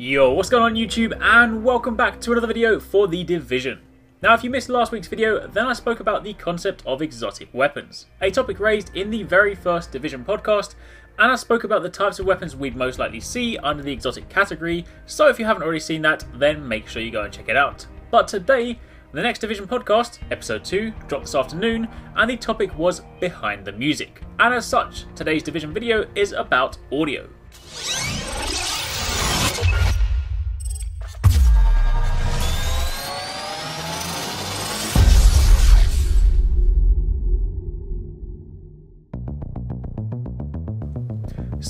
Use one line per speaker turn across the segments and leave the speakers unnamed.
Yo, what's going on YouTube, and welcome back to another video for The Division. Now, if you missed last week's video, then I spoke about the concept of exotic weapons, a topic raised in the very first Division podcast, and I spoke about the types of weapons we'd most likely see under the exotic category, so if you haven't already seen that, then make sure you go and check it out. But today, the next Division podcast, episode 2, dropped this afternoon, and the topic was behind the music. And as such, today's Division video is about audio.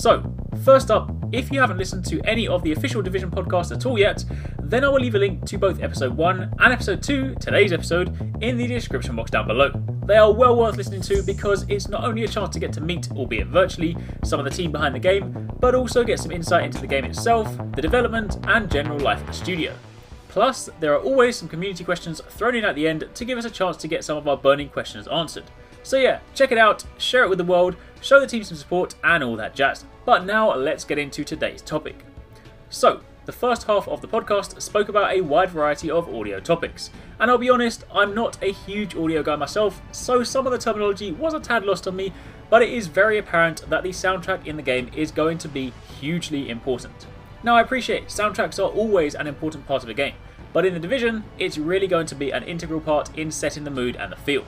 So, first up, if you haven't listened to any of the official Division podcasts at all yet, then I will leave a link to both episode 1 and episode 2, today's episode, in the description box down below. They are well worth listening to because it's not only a chance to get to meet, albeit virtually, some of the team behind the game, but also get some insight into the game itself, the development, and general life at the studio. Plus, there are always some community questions thrown in at the end to give us a chance to get some of our burning questions answered. So yeah, check it out, share it with the world, show the team some support, and all that jazz. But now let's get into today's topic. So, the first half of the podcast spoke about a wide variety of audio topics, and I'll be honest, I'm not a huge audio guy myself, so some of the terminology was a tad lost on me, but it is very apparent that the soundtrack in the game is going to be hugely important. Now, I appreciate soundtracks are always an important part of a game, but in the Division, it's really going to be an integral part in setting the mood and the feel.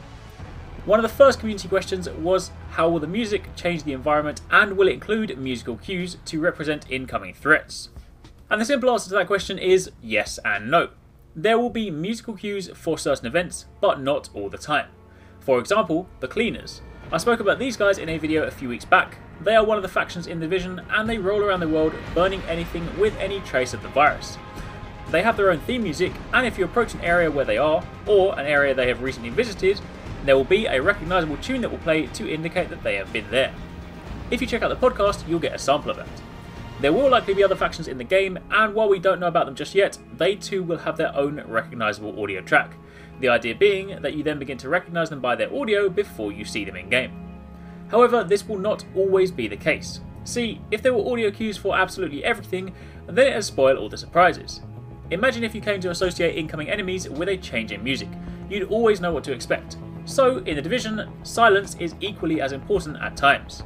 One of the first community questions was, how will the music change the environment, and will it include musical cues to represent incoming threats? And the simple answer to that question is yes and no. There will be musical cues for certain events, but not all the time. For example, the Cleaners. I spoke about these guys in a video a few weeks back. They are one of the factions in the Division, and they roll around the world burning anything with any trace of the virus. They have their own theme music, and if you approach an area where they are, or an area they have recently visited, there will be a recognisable tune that will play to indicate that they have been there. If you check out the podcast, you'll get a sample of that. There will likely be other factions in the game, and while we don't know about them just yet, they too will have their own recognisable audio track. The idea being that you then begin to recognise them by their audio before you see them in game. However, this will not always be the case. See, if there were audio cues for absolutely everything, then it has spoiled all the surprises. Imagine if you came to associate incoming enemies with a change in music. You'd always know what to expect. So, in the Division, silence is equally as important at times.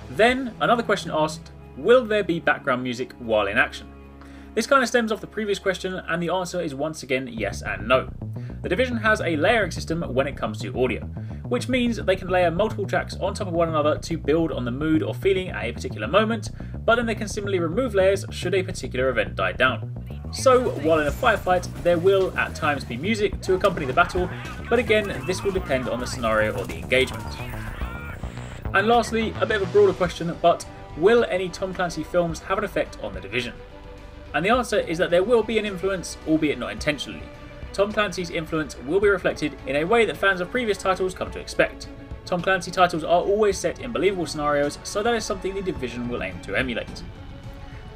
Then, another question asked, will there be background music while in action? This kind of stems off the previous question, and the answer is once again yes and no. The Division has a layering system when it comes to audio, which means they can layer multiple tracks on top of one another to build on the mood or feeling at a particular moment, but then they can similarly remove layers should a particular event die down. So, while in a firefight, there will at times be music to accompany the battle, but again, this will depend on the scenario or the engagement. And lastly, a bit of a broader question, but will any Tom Clancy films have an effect on the Division? And the answer is that there will be an influence, albeit not intentionally. Tom Clancy's influence will be reflected in a way that fans of previous titles come to expect. Tom Clancy titles are always set in believable scenarios, so that is something the Division will aim to emulate.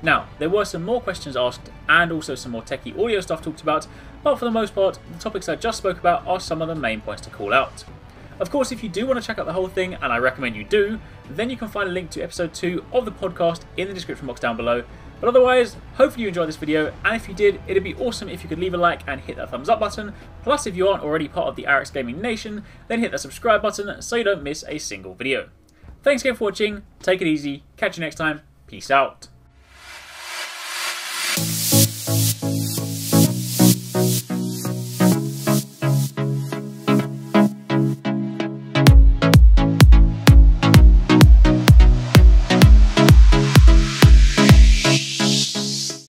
Now, there were some more questions asked and also some more techie audio stuff talked about, but for the most part, the topics I just spoke about are some of the main points to call out. Of course, if you do want to check out the whole thing, and I recommend you do, then you can find a link to episode 2 of the podcast in the description box down below. But otherwise, hopefully you enjoyed this video, and if you did, it'd be awesome if you could leave a like and hit that thumbs up button. Plus, if you aren't already part of the Arekkz Gaming Nation, then hit that subscribe button so you don't miss a single video. Thanks again for watching, take it easy, catch you next time, peace out.